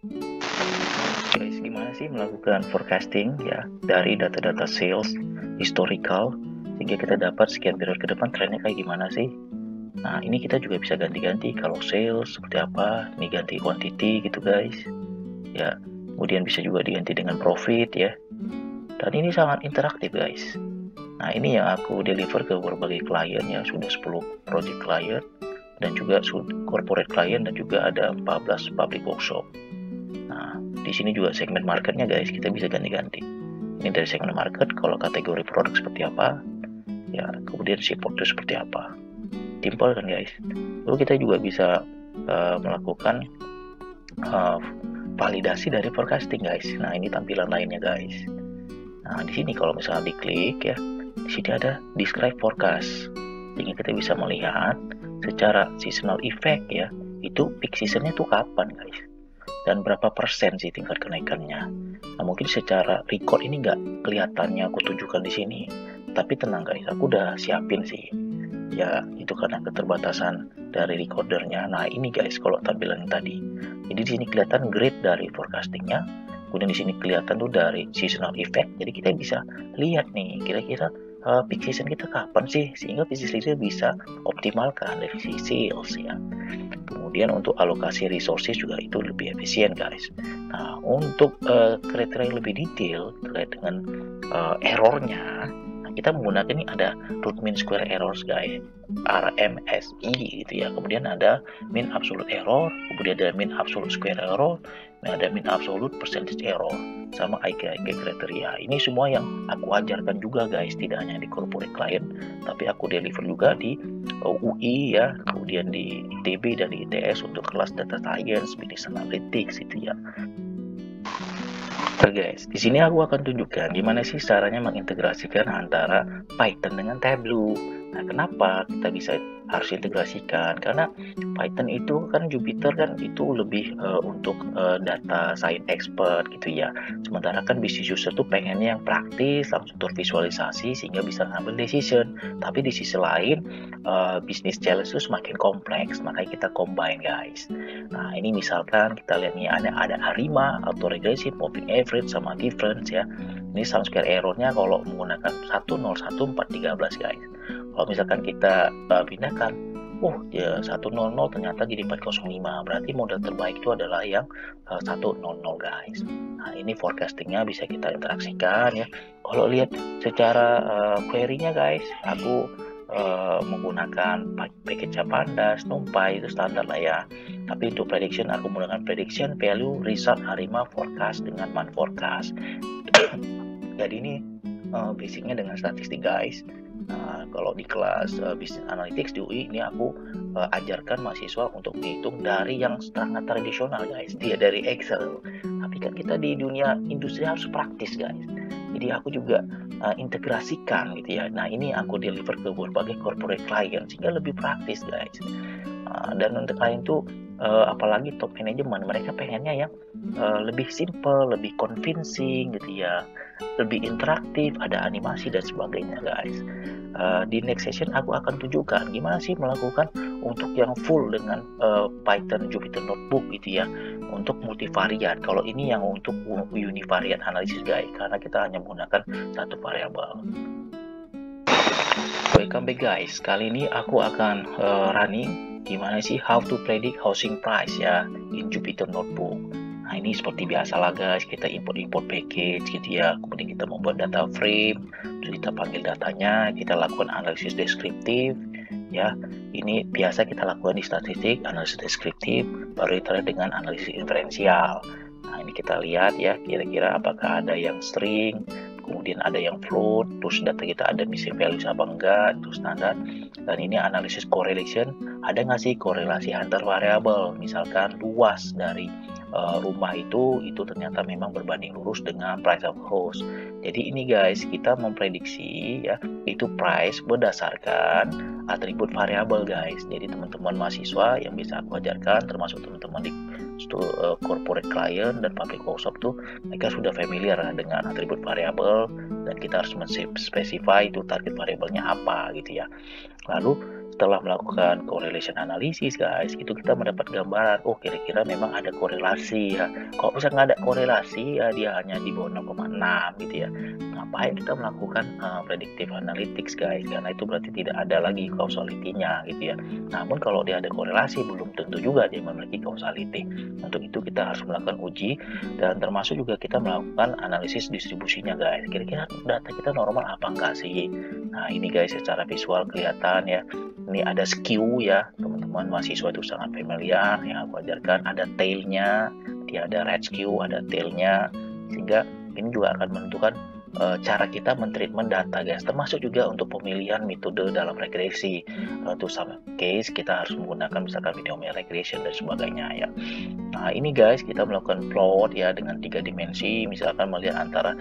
Guys, gimana sih melakukan forecasting ya dari data-data sales historical sehingga kita dapat sekian periode ke depan trennya kayak gimana sih? Nah, ini kita juga bisa ganti-ganti kalau sales seperti apa, ini ganti quantity gitu guys. Ya, kemudian bisa juga diganti dengan profit ya. Dan ini sangat interaktif guys. Nah, ini yang aku deliver ke berbagai klien ya, sudah 10 project client dan juga corporate client dan juga ada 14 public workshop. Nah, di sini juga segmen marketnya guys, kita bisa ganti-ganti. Ini dari segmen market, kalau kategori produk seperti apa, ya kemudian support itu seperti apa. Simple kan guys. Lalu kita juga bisa melakukan validasi dari forecasting guys. Nah, ini tampilan lainnya guys. Nah, di sini kalau misalnya diklik ya, di sini ada describe forecast. Jadi kita bisa melihat secara seasonal effect ya, itu peak seasonnya tuh kapan guys, dan berapa persen sih tingkat kenaikannya. Nah, mungkin secara record ini nggak kelihatannya aku tunjukkan di sini, tapi tenang guys, aku udah siapin sih. Ya, itu karena keterbatasan dari recordernya. Nah, ini guys, kalau tampilan yang tadi. Jadi di sini kelihatan grade dari forecastingnya. Kemudian di sini kelihatan tuh dari seasonal effect. Jadi kita bisa lihat nih, kira-kira peak season kita kapan sih, sehingga bisnis leader bisa optimalkan dari sisi sales ya. Kemudian untuk alokasi resources juga itu lebih efisien guys. Nah, untuk kriteria yang lebih detail terkait dengan errornya, kita menggunakan ini ada root mean square errors guys, RMSE gitu ya. Kemudian ada mean absolute error, kemudian ada mean absolute square error, ada mean absolute percentage error, sama IKIK kriteria. Ini semua yang aku ajarkan juga guys, tidak hanya di corporate client, tapi aku deliver juga di UI ya, kemudian di ITB dan di ITS untuk kelas data science, business analytics itu ya. Oke guys, di sini aku akan tunjukkan gimana sih caranya mengintegrasikan antara Python dengan Tableau. Nah, kenapa kita bisa harus integrasikan? Karena Python itu kan Jupyter kan itu lebih untuk data science expert gitu ya. Sementara kan business user tuh pengennya yang praktis, langsung tervisualisasi sehingga bisa ngambil decision. Tapi di sisi lain, business challenge itu semakin kompleks, makanya kita combine guys. Nah, ini misalkan kita lihat nih ada ARIMA, autoregression, moving average, sama difference ya. Ini sum square errornya kalau menggunakan 101,413 guys. Kalau misalkan kita pindahkan, ya 100 ternyata jadi 405. Berarti model terbaik itu adalah yang 100 guys. Nah, ini forecastingnya bisa kita interaksikan ya. Kalau lihat secara query-nya guys, aku menggunakan package Pandas, NumPy itu standar lah ya. Tapi untuk prediction aku menggunakan prediction, value, result, ARIMA, forecast dengan man forecast. Jadi ini basicnya dengan statistik guys. Kalau di kelas business analytics di UI ini aku ajarkan mahasiswa untuk menghitung dari yang sangat tradisional guys, dia dari Excel. Tapi kan kita di dunia industri harus praktis guys. Jadi aku juga integrasikan gitu ya. Nah, ini aku deliver ke berbagai corporate client sehingga lebih praktis guys. Dan untuk klien tuh apalagi top management, mereka pengennya yang lebih simple, lebih convincing gitu ya, lebih interaktif, ada animasi dan sebagainya guys. Di next session aku akan tunjukkan gimana sih melakukan untuk yang full dengan Python Jupyter Notebook gitu ya, untuk multivariat. Kalau ini yang untuk univariate analysis guys, karena kita hanya menggunakan satu variabel. Welcome back guys, kali ini aku akan running gimana sih how to predict housing price ya in Jupyter Notebook. Nah, ini seperti biasa lah guys, kita import package gitu ya, kemudian kita membuat data frame, terus kita panggil datanya, kita lakukan analisis deskriptif ya. Ini biasa kita lakukan di statistik, analisis deskriptif, baru kita dengan analisis inferensial. Nah, ini kita lihat ya, kira-kira apakah ada yang string, kemudian ada yang float, terus data kita ada missing values apa enggak, itu standar. Dan ini analisis correlation, ada nggak sih korelasi antar variabel, misalkan luas dari rumah itu ternyata memang berbanding lurus dengan price of house. Jadi ini guys, kita memprediksi ya itu price berdasarkan atribut variabel guys. Jadi teman-teman mahasiswa yang bisa aku ajarkan, termasuk teman-teman di corporate client dan public workshop tuh, mereka sudah familiar dengan atribut variabel dan kita harus menspesify itu target variabelnya apa gitu ya. Lalu setelah melakukan correlation analysis guys, itu kita mendapat gambaran, oh kira-kira memang ada korelasi ya. Kalau misalnya nggak ada korelasi ya, dia hanya di bawah 0,6 gitu ya, ngapain kita melakukan predictive analytics guys, karena itu berarti tidak ada lagi causality-nya gitu ya. Namun kalau dia ada korelasi, belum tentu juga dia memiliki causality. Untuk itu kita harus melakukan uji, dan termasuk juga kita melakukan analisis distribusinya guys, kira-kira data kita normal apa enggak sih. Nah ini guys, secara visual kelihatan ya, ini ada skew ya, teman-teman mahasiswa itu sangat familiar yang aku ajarkan, ada tailnya, dia ada red skew, ada tailnya, sehingga ini juga akan menentukan cara kita mentreatment data guys, termasuk juga untuk pemilihan metode dalam regresi. Untuk some case kita harus menggunakan misalkan binomial regression dan sebagainya ya. Nah ini guys, kita melakukan plot ya dengan 3 dimensi, misalkan melihat antara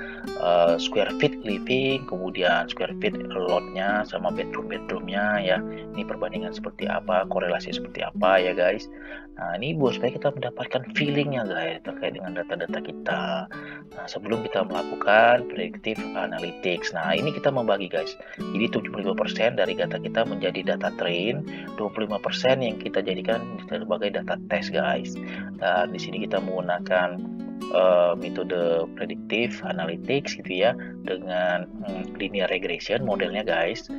square feet living, kemudian square feet lotnya sama bedroomnya ya. Ini perbandingan seperti apa, korelasi seperti apa ya guys. Nah ini buat supaya kita mendapatkan feelingnya guys terkait dengan data-data kita. Nah sebelum kita melakukan predictive analytics, nah ini kita membagi guys. Jadi 75% dari data kita menjadi data train, 25% yang kita jadikan sebagai data test guys. Dan di sini kita menggunakan metode predictive analytics gitu ya, dengan linear regression modelnya guys.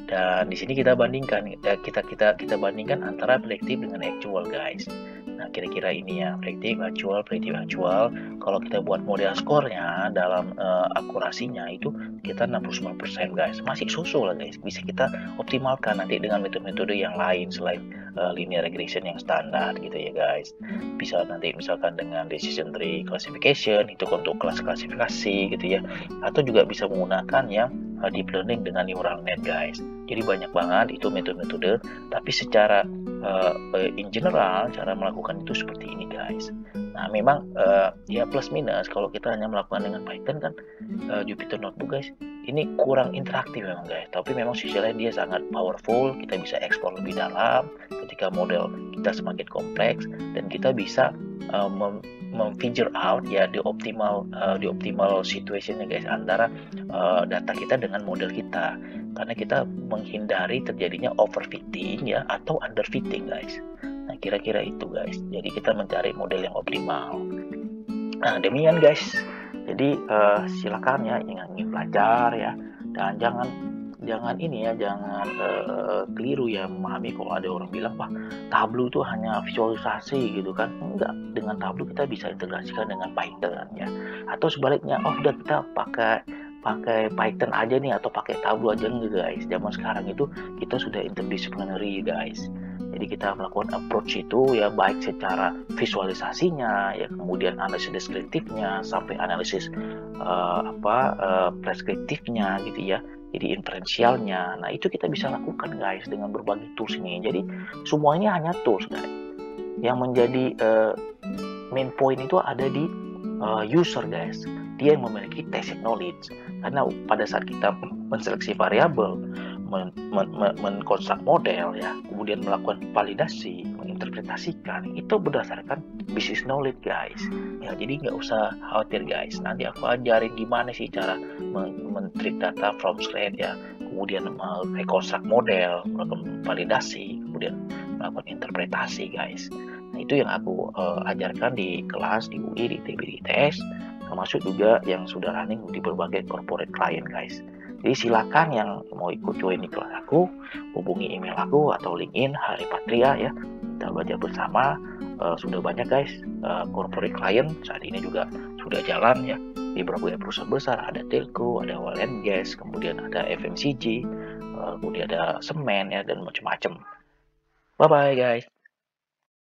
Dan di sini kita bandingkan kita bandingkan antara predictive dengan actual guys. Nah kira-kira ini ya, predictive actual. Kalau kita buat model skornya dalam akurasinya itu kita 69% guys, masih susul lah guys, bisa kita optimalkan nanti dengan metode-metode yang lain selain linear regression yang standar gitu ya guys. Bisa nanti misalkan dengan decision tree classification, itu untuk kelas klasifikasi gitu ya, atau juga bisa menggunakan yang deep learning dengan neural net guys. Jadi banyak banget itu metode-metode, tapi secara in general cara melakukan itu seperti ini guys. Nah memang ya plus minus kalau kita hanya melakukan dengan Python kan, Jupyter Notebook guys ini kurang interaktif memang guys, tapi memang sisi lain dia sangat powerful, kita bisa explore lebih dalam ketika model kita semakin kompleks, dan kita bisa memfigure out ya the optimal situationnya guys antara data kita dengan model kita, karena kita menghindari terjadinya overfitting ya atau underfitting guys. Nah kira-kira itu guys, jadi kita mencari model yang optimal. Nah demikian guys, jadi silakan ya yang ingin belajar ya, dan jangan ini ya, jangan keliru ya memahami kalau ada orang bilang wah Tableau itu hanya visualisasi gitu kan. Enggak, dengan Tableau kita bisa integrasikan dengan Python ya, atau sebaliknya udah kita pakai Python aja nih atau pakai Tableau aja nih guys. Zaman sekarang itu kita sudah interdisciplinary guys, jadi kita melakukan approach itu ya, baik secara visualisasinya ya, kemudian analisis deskriptifnya sampai analisis preskriptifnya gitu ya, jadi inferensialnya. Nah itu kita bisa lakukan guys dengan berbagai tools ini. Jadi semuanya hanya tools guys, yang menjadi main point itu ada di user guys, dia yang memiliki tacit knowledge. Karena pada saat kita menseleksi variabel, mengkonstruk model ya, kemudian melakukan validasi, menginterpretasikan, itu berdasarkan business knowledge guys ya. Jadi nggak usah khawatir guys, nanti aku ajarin gimana sih cara men-treat data from scratch ya, kemudian rekonstruk model, melakukan validasi, kemudian melakukan interpretasi guys. Nah itu yang aku ajarkan di kelas di UI, di ITB, di ITS, termasuk juga yang sudah running di berbagai corporate client guys. Jadi silakan yang mau ikut join di kelas aku, hubungi email aku atau LinkedIn Hari Patria ya. Kita belajar bersama. Sudah banyak guys corporate client saat ini juga sudah jalan ya di berbagai perusahaan besar. Ada telco, ada oil and gas, kemudian ada FMCG, kemudian ada semen ya, dan macam-macam. Bye bye guys.